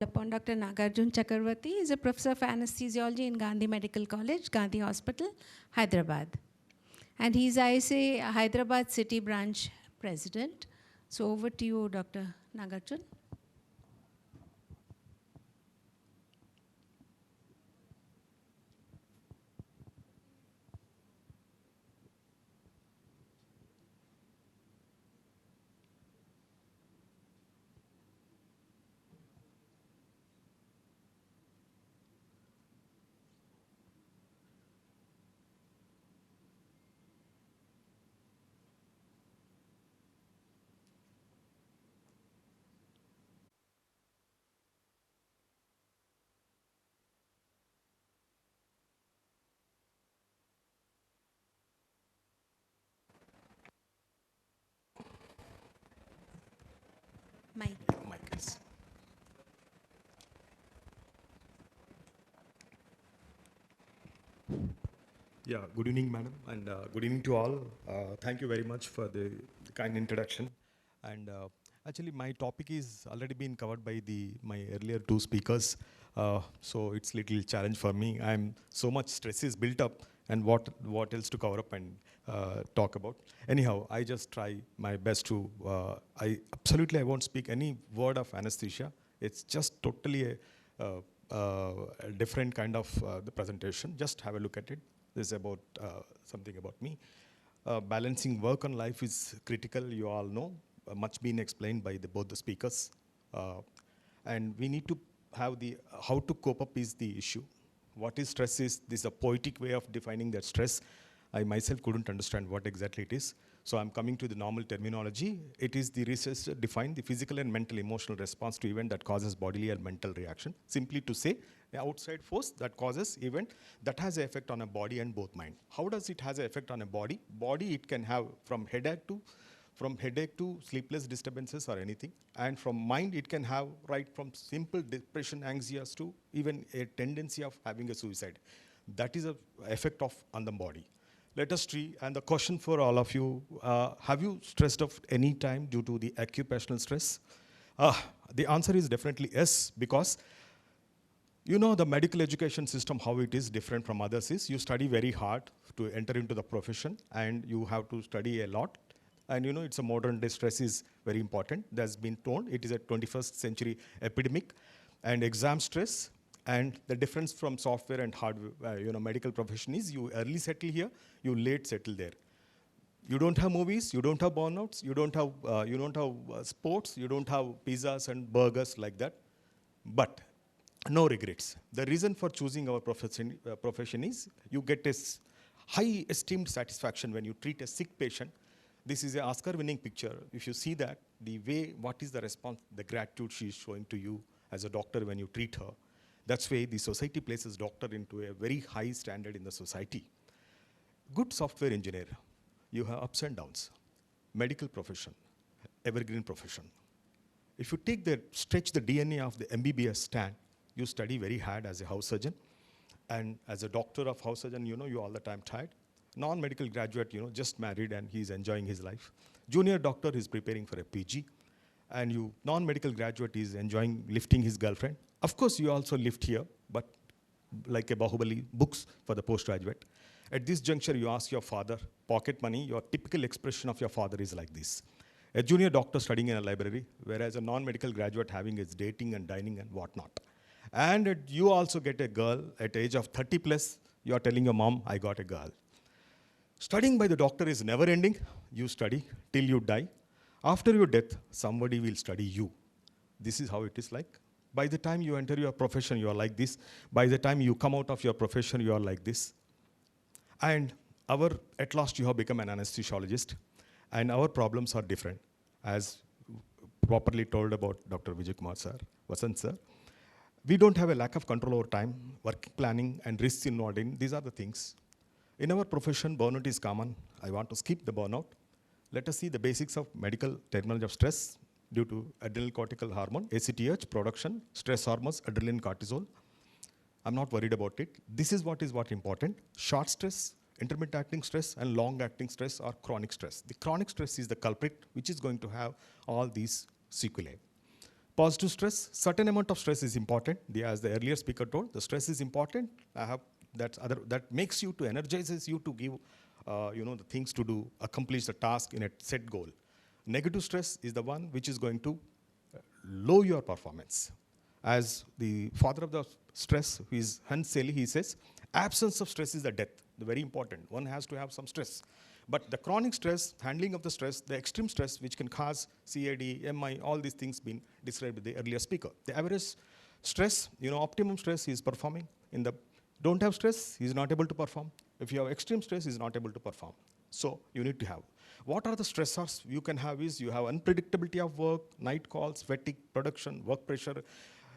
Upon Dr. Nagarjuna Chakravarty is a professor of anesthesiology in Gandhi Medical College, Gandhi Hospital, Hyderabad. And he's ISA Hyderabad City Branch President. So over to you, Dr. Nagarjuna. Mike. Mic, please. Yeah, good evening, madam, and good evening to all. Thank you very much for the kind introduction. And actually, my topic is already been covered by my earlier two speakers, so it's little challenge for me. I'm so much stress is built up, and what else to cover up and talk about. Anyhow, I just try my best to. I won't speak any word of anesthesia. It's just totally a different kind of the presentation. Just have a look at it. This is about something about me. Balancing work and life is critical, you all know. Much been explained by both the speakers. And we need to have how to cope up is the issue. What is stress is, this is a poetic way of defining that stress. I myself couldn't understand what exactly it is. So I'm coming to the normal terminology. It is the research defined the physical and mental emotional response to event that causes bodily and mental reaction. Simply to say, the outside force that causes event that has an effect on a body and both mind. How does it has an effect on a body? Body it can have from headache to sleepless disturbances or anything. And from mind it can have right from simple depression, anxiety to even a tendency of having a suicide. That is an effect on the body. Let us see, and the question for all of you, have you stressed of any time due to the occupational stress? The answer is definitely yes, because you know the medical education system, how it is different from others is, you study very hard to enter into the profession and you have to study a lot. And you know, it's a modern day stress is very important. That's been told, it is a 21st century epidemic. And exam stress, and the difference from software and hardware, medical profession is you early settle here, you late settle there. You don't have movies, you don't have burnouts, you don't have sports, you don't have pizzas and burgers like that. But no regrets. The reason for choosing our profession is you get a high esteemed satisfaction when you treat a sick patient. This is an Oscar-winning picture. If you see that, the way, what is the response, the gratitude she is showing to you as a doctor when you treat her. That's why the society places doctor into a very high standard in the society. Good software engineer, you have ups and downs. Medical profession, evergreen profession. If you stretch the DNA of the MBBS stand, you study very hard as a house surgeon. And as a doctor of house surgeon, you're all the time tired. Non-medical graduate, just married and he's enjoying his life. Junior doctor is preparing for a PG. And non-medical graduate is enjoying lifting his girlfriend. Of course, you also lift here, but like a Bahubali, books for the postgraduate. At this juncture, you ask your father, pocket money, your typical expression of your father is like this. A junior doctor studying in a library, whereas a non-medical graduate having his dating and dining and whatnot. And you also get a girl at the age of 30 plus, you are telling your mom, I got a girl. Studying by the doctor is never ending. You study till you die. After your death, somebody will study you. This is how it is like. By the time you enter your profession, you are like this. By the time you come out of your profession, you are like this. And at last you have become an anesthesiologist. And our problems are different, as properly told about Dr. Vijay Kumar sir, Vasant sir. We don't have a lack of control over time, work planning, and risks involved in. These are the things. In our profession, burnout is common. I want to skip the burnout. Let us see the basics of medical terminology of stress due to adrenal cortical hormone, ACTH, production, stress hormones, adrenaline, cortisol. I'm not worried about it. This is what important. Short stress, intermittent acting stress, and long acting stress or chronic stress. The chronic stress is the culprit, which is going to have all these sequelae. Positive stress, certain amount of stress is important. As the earlier speaker told, the stress is important. That makes you to energizes you to give, the things to do, accomplish the task in a set goal. Negative stress is the one which is going to lower your performance. As the father of the stress, who is Hans Selye, he says, absence of stress is the death. Very important. One has to have some stress. But the chronic stress, handling of the stress, the extreme stress, which can cause CAD, MI, all these things been described by the earlier speaker. The average stress, optimum stress, he is performing. Don't have stress, he is not able to perform. If you have extreme stress, he is not able to perform. So you need to have. What are the stressors you can have is you have unpredictability of work, night calls, fatigue, production, work pressure,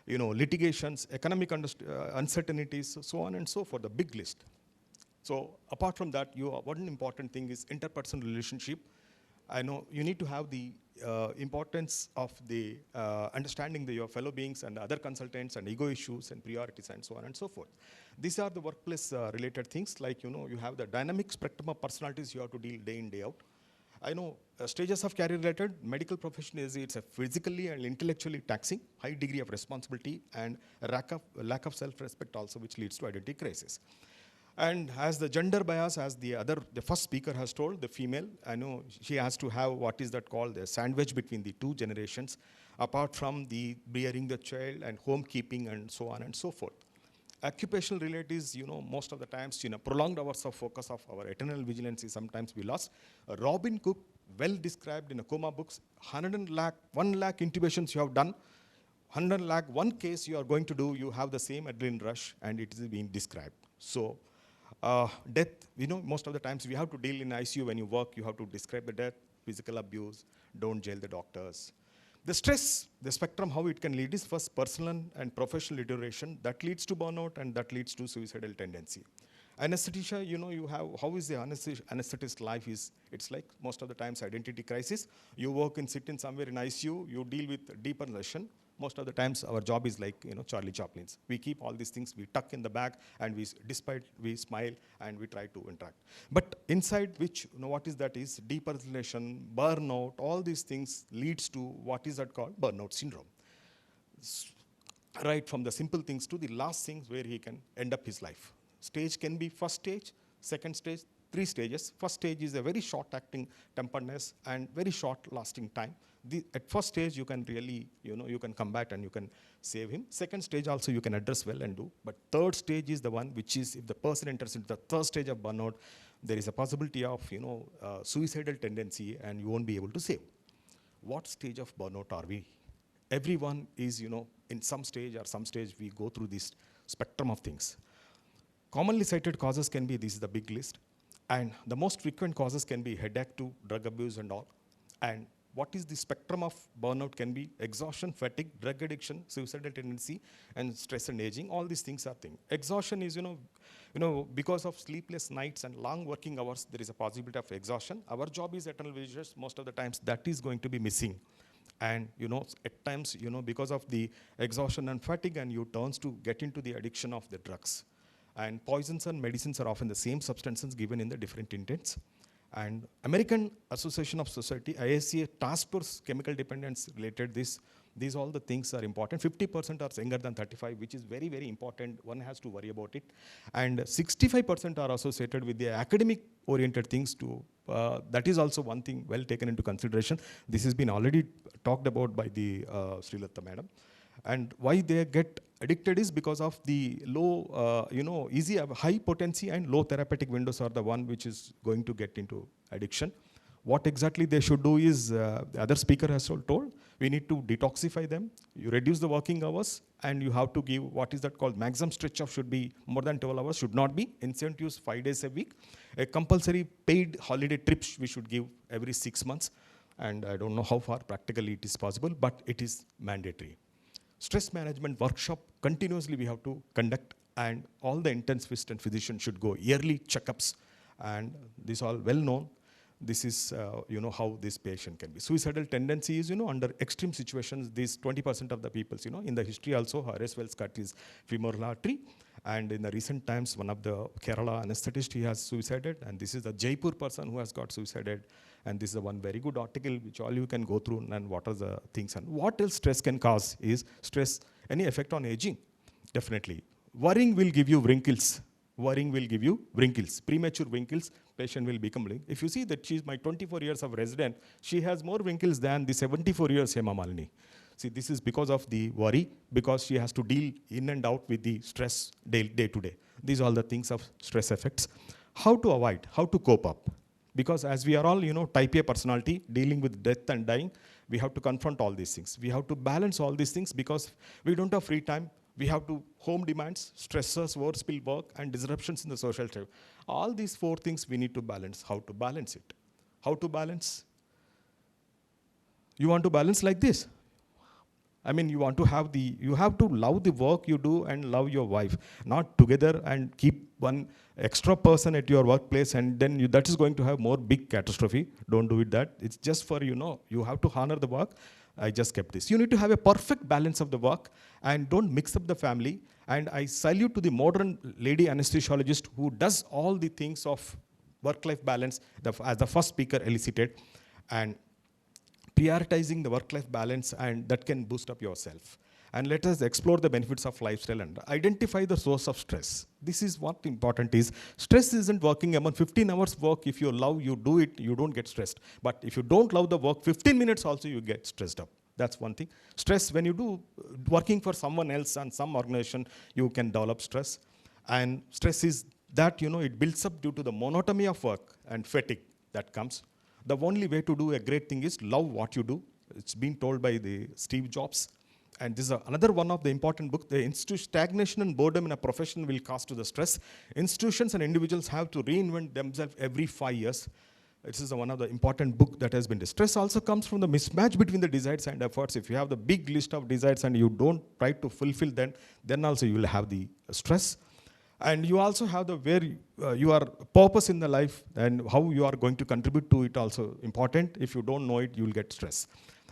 litigations, economic uncertainties, so on and so forth, the big list. So apart from that, one important thing is interpersonal relationship. I know you need to have the importance of the understanding your fellow beings and other consultants and ego issues and priorities and so on and so forth. These are the workplace related things, like you have the dynamic spectrum of personalities you have to deal day in, day out. I know stages of career related, medical profession it's a physically and intellectually taxing, high degree of responsibility and lack of self-respect also, which leads to identity crisis. And as the gender bias, as the first speaker has told, the female, I know she has to have what is that called the sandwich between the two generations, apart from the bearing the child and homekeeping and so on and so forth. Occupational relatives, most of the times, prolonged hours of focus of our eternal vigilance is sometimes we lost. Robin Cook, well described in a coma books, 1 lakh intubations you have done, 100 lakh, one case you are going to do, you have the same adrenaline rush, and it is being described. So, death, most of the times we have to deal in ICU when you work, you have to describe the death, physical abuse, don't jail the doctors. The stress, the spectrum, how it can lead is first personal and professional deterioration, that leads to burnout and that leads to suicidal tendency. Anesthesia, you have, how is the anesthetist life is, it's like most of the times identity crisis. You work and sit in somewhere in ICU, you deal with deeper lesson. Most of the times our job is like, Charlie Chaplin's. We keep all these things, we tuck in the bag, and we smile and we try to interact. But inside which, what is that is deeper relation, burnout, all these things leads to what is that called burnout syndrome. Right from the simple things to the last things where he can end up his life. Stage can be first stage, second stage, 3 stages. First stage is a very short acting temperedness and very short lasting time. At first stage, you can really, you can combat and you can save him. Second stage also you can address well and do. But third stage is the one which is, if the person enters into the third stage of burnout, there is a possibility of, suicidal tendency and you won't be able to save. What stage of burnout are we? Everyone is, in some stage we go through this spectrum of things. Commonly cited causes can be, this is the big list. And the most frequent causes can be headache to drug abuse and all. And what is the spectrum of burnout can be exhaustion, fatigue, drug addiction, suicidal tendency, and stress and aging. All these things are things. Exhaustion is, because of sleepless nights and long working hours, there is a possibility of exhaustion. Our job is eternal vigilance. Most of the times that is going to be missing. And, at times, because of the exhaustion and fatigue, and you turns to get into the addiction of the drugs. And poisons and medicines are often the same substances given in the different intents. And American Association of Society, IACA, Task Force Chemical Dependence related these all the things are important. 50% are younger than 35, which is very, very important. One has to worry about it. And 65% are associated with the academic oriented things too. That is also one thing well taken into consideration. This has been already talked about by the Srilatha madam. And why they get addicted is because of the low, high potency and low therapeutic windows are the one which is going to get into addiction. What exactly they should do is, the other speaker has told, we need to detoxify them. You reduce the working hours and you have to give, what is that called, maximum stretch off should be more than 12 hours, should not be. Incentives 5 days a week. A compulsory paid holiday trips we should give every 6 months. And I don't know how far practically it is possible, but it is mandatory. Stress management workshop continuously we have to conduct, and all the intensivists and physicians should go yearly checkups, and this all well known. This is how this patient can be. Suicidal tendency is under extreme situations. These 20% of the people in the history also Horace Wells cut his femoral artery, and in the recent times one of the Kerala anesthetist he has suicided, and this is the Jaipur person who has got suicided, And this is one very good article which all you can go through, and what are the things. And what else stress can cause is stress, any effect on aging? Definitely. Worrying will give you wrinkles. Worrying will give you wrinkles. Premature wrinkles, patient will become wrinkles. If you see that she's my 24 years of resident, she has more wrinkles than the 74 years Hema Malini. See, this is because of the worry, because she has to deal in and out with the stress day to day. These are all the things of stress effects. How to avoid, how to cope up? Because as we are all, type A personality, dealing with death and dying, we have to confront all these things. We have to balance all these things because we don't have free time. We have to home demands, stressors, overspill work, and disruptions in the social life. All these 4 things we need to balance. How to balance it? How to balance? You want to balance like this. I mean, you have to love the work you do and love your wife, not together and keep one extra person at your workplace, and then that is going to have more big catastrophe. Don't do it that. It's just for, you have to honor the work. I just kept this. You need to have a perfect balance of the work and don't mix up the family. And I salute to the modern lady anesthesiologist who does all the things of work-life balance, as the first speaker elicited, and prioritizing the work-life balance, and that can boost up yourself. And let us explore the benefits of lifestyle and identify the source of stress. This is what important is. Stress isn't working among 15 hours work. If you love, you do it, you don't get stressed. But if you don't love the work, 15 minutes also you get stressed up. That's one thing. Stress, when you do working for someone else and some organization, you can develop stress. And stress is that, it builds up due to the monotony of work and fatigue that comes. The only way to do a great thing is love what you do. It's been told by the Steve Jobs. And this is another one of the important books. The stagnation and boredom in a profession will cause to the stress. Institutions and individuals have to reinvent themselves every 5 years. This is one of the important book that has been. The stress also comes from the mismatch between the desires and efforts. If you have the big list of desires and you don't try to fulfill them, then also you will have the stress. And you also have the your purpose in the life and how you are going to contribute to it also important. If you don't know it, you will get stress.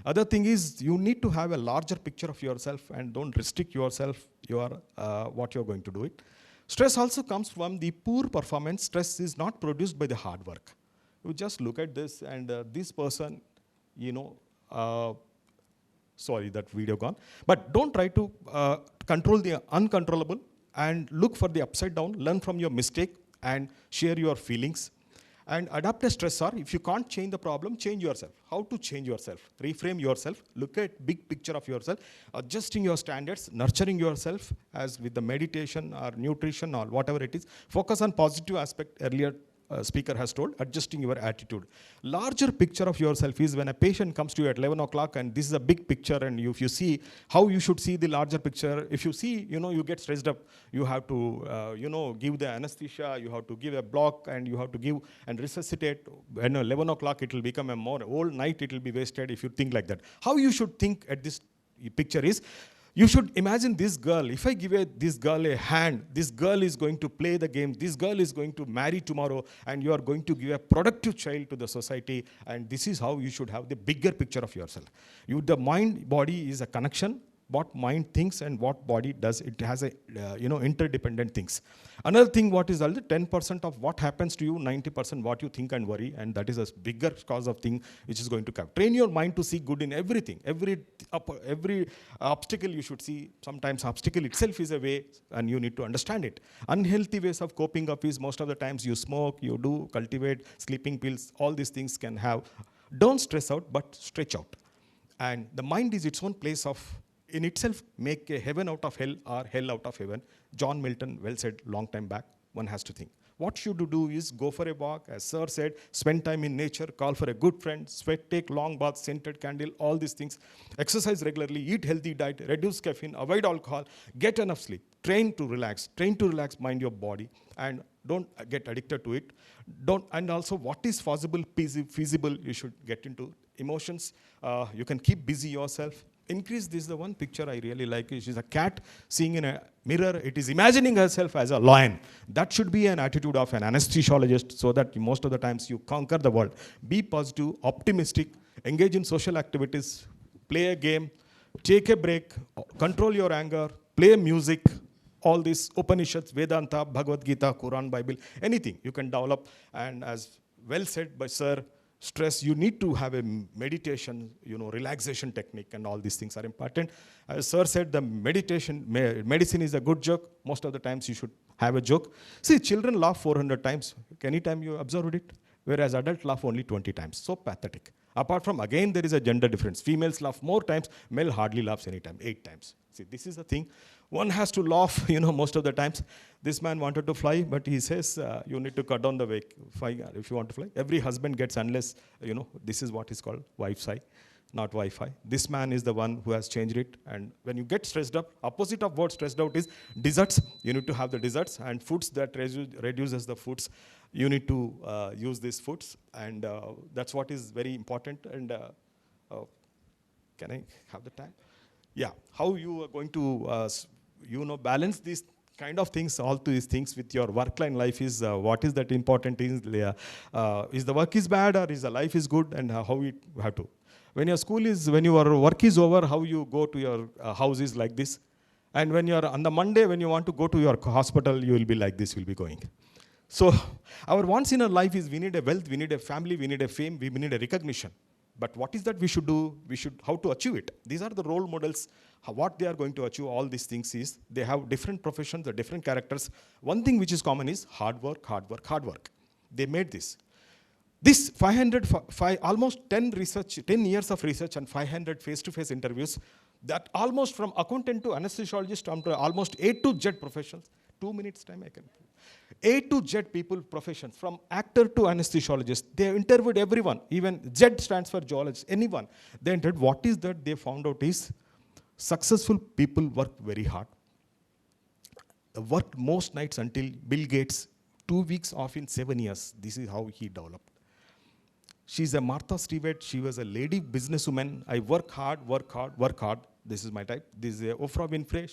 Other thing is you need to have a larger picture of yourself and don't restrict yourself what you're going to do it. Stress also comes from the poor performance. Stress is not produced by the hard work. You just look at this and this person, sorry, that video gone. But don't try to control the uncontrollable and look for the upside down, learn from your mistake and share your feelings. And adapt a stressor. If you can't change the problem, change yourself. How to change yourself? Reframe yourself. Look at big picture of yourself. Adjusting your standards, nurturing yourself as with the meditation or nutrition or whatever it is. Focus on positive aspect. Earlier speaker has told, adjusting your attitude. Larger picture of yourself is when a patient comes to you at 11 o'clock and this is a big picture, and if you see how you should see the larger picture, if you see, you get stressed up, you have to, give the anesthesia, you have to give a block, and you have to give and resuscitate. When 11 o'clock, it will become a more whole night, it will be wasted if you think like that. How you should think at this picture is, you should imagine this girl. If I give this girl a hand, this girl is going to play the game, this girl is going to marry tomorrow, and you are going to give a productive child to the society, and this is how you should have the bigger picture of yourself. The mind-body is a connection. What mind thinks and what body does, it has a interdependent things. Another thing, what is also 10% of what happens to you, 90% what you think and worry, and that is a bigger cause of thing which is going to come. Train your mind to see good in everything. Every obstacle you should see. Sometimes obstacle itself is a way, and you need to understand it. Unhealthy ways of coping up is most of the times you smoke, you do cultivate, sleeping pills, all these things can have. Don't stress out, but stretch out. And the mind is its own place of in itself, make a heaven out of hell or hell out of heaven. John Milton well said long time back. One has to think. What should you do is go for a walk, as Sir said, spend time in nature, call for a good friend, sweat, take long baths, scented candle, all these things. Exercise regularly, eat healthy diet, reduce caffeine, avoid alcohol, get enough sleep. Train to relax, mind your body, and don't get addicted to it. And also what is feasible, you should get into emotions. You can keep busy yourself. Increase this, the one picture I really like is she's a cat seeing in a mirror. It is imagining herself as a lion. That should be an attitude of an anesthesiologist, so that most of the times you conquer the world. Be positive, optimistic, engage in social activities, play a game, take a break, control your anger, play music, all these Upanishads, Vedanta, Bhagavad Gita, Quran, Bible, anything you can develop. And as well said by Sir, stress, you need to have a meditation, relaxation technique, and all these things are important. As Sir said, the medicine is a good joke. Most of the times you should have a joke. See, children laugh 400 times. Anytime you observed it? Whereas adults laugh only 20 times. So pathetic. Apart from, again, there is a gender difference. Females laugh more times. Male hardly laughs any time, 8 times. See, this is the thing. One has to laugh, most of the times. This man wanted to fly, but he says, you need to cut down the wake if you want to fly. Every husband gets, unless, this is what is called Wi-Fi, not Wi-Fi. This man is the one who has changed it. And when you get stressed up, opposite of what stressed out is desserts. You need to have the desserts, and foods that reduces the foods. You need to use these foods, and that's what is very important. And can I have the time? Yeah, how you are going to, balance these kind of things, all these things with your work-line life is what is that important is the work is bad or is the life is good, and how you have to. When your work is over, how you go to your house is like this. And when you're on the Monday, when you want to go to your hospital, you will be like this, you'll be going. So our wants in our life is we need a wealth, we need a family, we need a fame, we need a recognition. But what is that we should do? How to achieve it? These are the role models. What they are going to achieve, all these things is, they have different professions, different characters. One thing which is common is hard work, hard work, hard work. They made this. This almost 10 years of research and 500 face-to-face interviews, that almost from accountant to anesthesiologist, to almost A to Z professions. 2 minutes time I can. A to Z people professions, from actor to anesthesiologist. They interviewed everyone, even Z stands for geologist, anyone. They entered. What is that they found out is, successful people work very hard. Worked most nights until Bill Gates, 2 weeks off in 7 years. This is how he developed. She's a Martha Stewart. She was a lady businesswoman. I work hard, work hard, work hard. This is my type. This is Oprah Winfrey.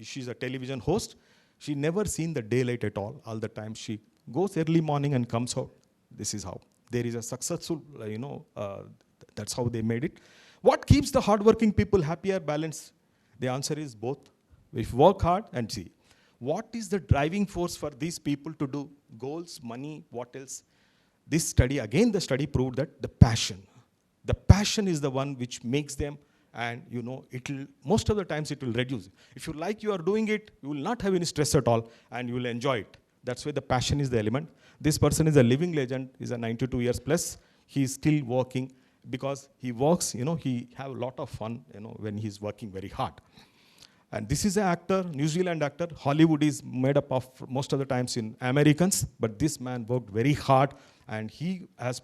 She's a television host. She never seen the daylight at all. All the time she goes early morning and comes out. This is how. There is a successful, that's how they made it. What keeps the hardworking people happier, balanced? The answer is both. If work hard and see. What is the driving force for these people to do? Goals, money, what else? This study, again the study proved that the passion. The passion is the one which makes them, and most of the times it will reduce. If you like you are doing it, you will not have any stress at all, and you will enjoy it. That's why the passion is the element. This person is a living legend, is a 92 years plus. He is still working because he works, he have a lot of fun, when he's working very hard. And this is an actor, New Zealand actor. Hollywood is made up of most of the times in Americans, but this man worked very hard, and he has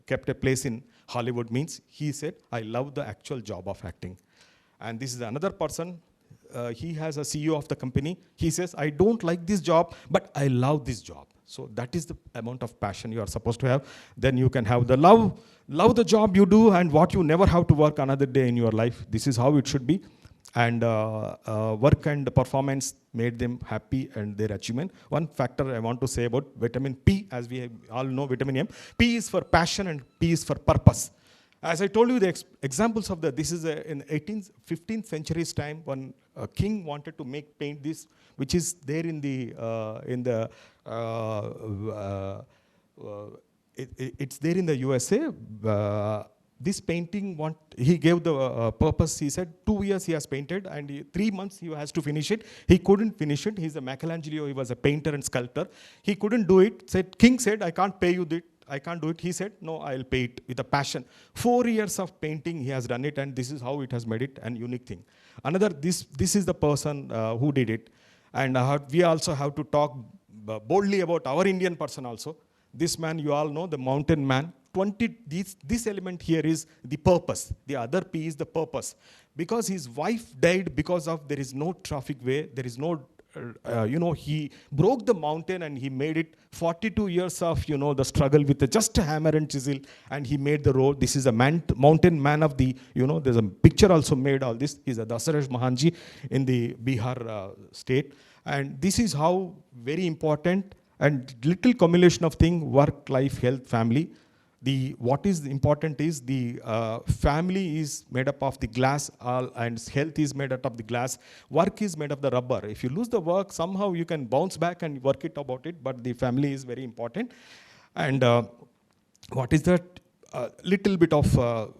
kept a place in Hollywood. Means he said, I love the actual job of acting. And this is another person. He has a CEO of the company. He says, I don't like this job, but I love this job. So that is the amount of passion you are supposed to have. Then you can have the love the job you do, and what you never have to work another day in your life. This is how it should be. And work and performance made them happy and their achievement. One factor I want to say about vitamin P, as we all know vitamin M. P is for passion and P is for purpose. As I told you, the examples of this is in 15th century's time, when a king wanted to paint this, which is there in it's there in the USA. This painting, he gave the purpose. He said 2 years he has painted, and 3 months he has to finish it. He couldn't finish it. He's a Michelangelo. He was a painter and sculptor. He couldn't do it. King said, I can't pay you that. I can't do it. He said, no, I'll pay it with a passion. 4 years of painting, he has done it, and this is how it has made it an unique thing. This is the person who did it. And we also have to talk boldly about our Indian person also. This man, you all know, the mountain man. This element here is the purpose. The other P is the purpose. Because his wife died because of there is no traffic way, there is no, he broke the mountain and he made it 42 years of, the struggle with just a hammer and chisel, and he made the road. This is a mountain man of the, there's a picture also made all this. He's a Dasaraj Mahanji in the Bihar state. And this is how very important and little combination of thing, work, life, health, family. What is important is the family is made up of the glass, and health is made up of the glass. Work is made of the rubber. If you lose the work, somehow you can bounce back and work it about it, but the family is very important. And what is that little bit of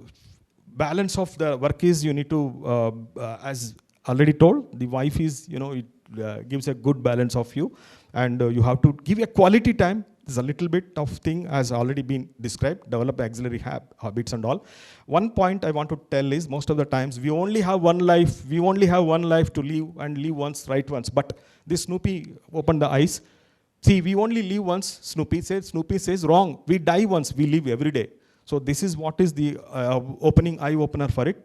balance of the work is you need to, as already told, the wife is, it gives a good balance of you, and you have to give a quality time. There's a little bit of thing has already been described, develop auxiliary habits and all. One point I want to tell is most of the times we only have one life to live and live once, right once. But this Snoopy opened the eyes. See, we only live once, Snoopy says wrong. We die once, we live every day. So this is what is the opening eye opener for it.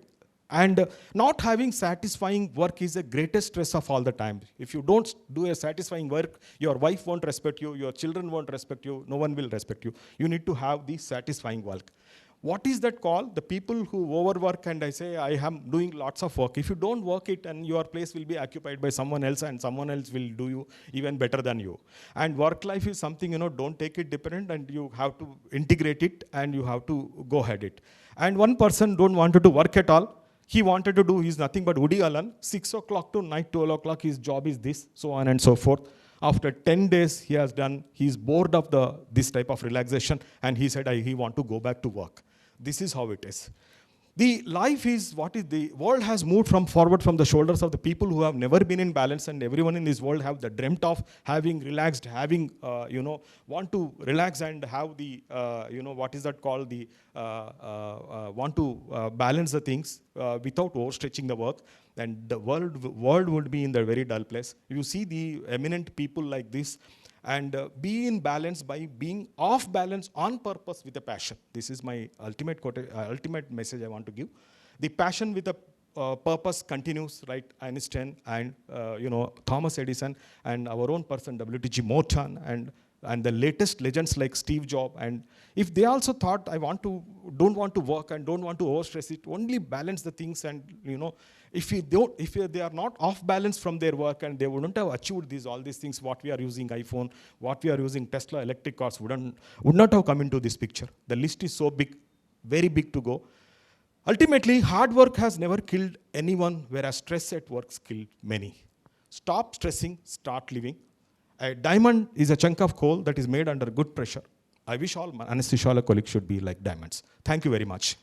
And not having satisfying work is the greatest stress of all the time. If you don't do a satisfying work, your wife won't respect you, your children won't respect you, no one will respect you. You need to have the satisfying work. What is that called? The people who overwork and I say, I am doing lots of work. If you don't work it, and your place will be occupied by someone else, and someone else will do you even better than you. And work life is something, don't take it dependent, and you have to integrate it, and you have to go ahead it. And one person don't want to work at all. He wanted to do, he's nothing but Woody Allen, 6 o'clock to night 12 o'clock, his job is this, so on and so forth. After 10 days he's bored of this type of relaxation, and he said he want to go back to work. This is how it is. The life is the world has moved forward from the shoulders of the people who have never been in balance, and everyone in this world have the dreamt of having relaxed, having, want to relax and have the, what is that called, the, want to balance the things without overstretching the work, and the world would be in the very dull place. You see the eminent people like this, and be in balance by being off balance on purpose with a passion. This is my ultimate message I want to give. The passion with a purpose continues, right? Einstein and Thomas Edison and our own person W.T.G. Morton and the latest legends like Steve Jobs. And if they also thought, don't want to work and don't want to overstress it, only balance the things, and if they are not off balance from their work, and they wouldn't have achieved all these things, what we are using iPhone, what we are using Tesla electric cars would not have come into this picture. The list is so big, very big to go. Ultimately, hard work has never killed anyone, whereas stress at work killed many. Stop stressing, start living. A diamond is a chunk of coal that is made under good pressure. I wish all anesthesiology colleagues should be like diamonds. Thank you very much.